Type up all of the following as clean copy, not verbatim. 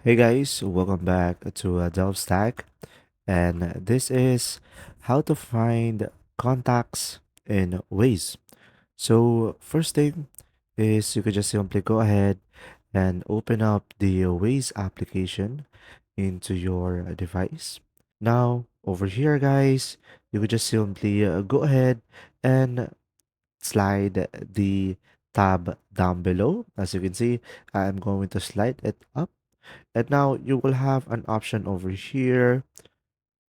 Hey guys, welcome back to DelfStack, and this is how to find contacts in Waze. So first thing is you could just simply go ahead and open up the Waze application into your device. Now over here, guys, you could just simply go ahead and slide the tab down below. As you can see, I'm going to slide it up. And now you will have an option over here,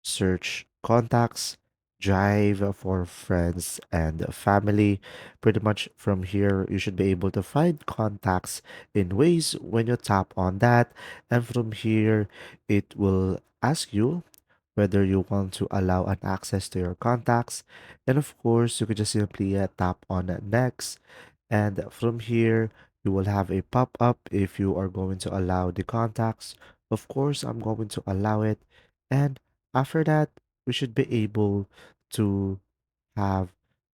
search contacts, drive for friends and family. Pretty much from here, you should be able to find contacts in Ways when you tap on that. And from here, it will ask you whether you want to allow an access to your contacts. And of course, you could just simply tap on next. And from here, you will have a pop-up if you are going to allow the contacts. Of course, I'm going to allow it. And after that, we should be able to have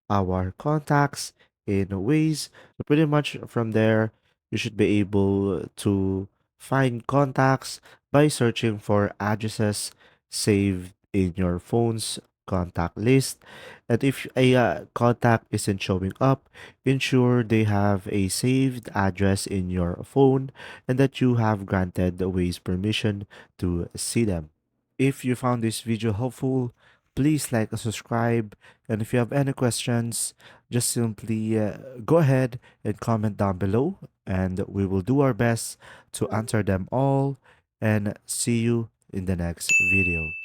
our contacts in ways. So pretty much from there, you should be able to find contacts by searching for addresses saved in your phone's contact list. And if a contact isn't showing up, ensure they have a saved address in your phone and that you have granted the Waze permission to see them. If you found this video helpful, please like and subscribe. And if you have any questions, just simply go ahead and comment down below, and we will do our best to answer them all. And see you in the next video.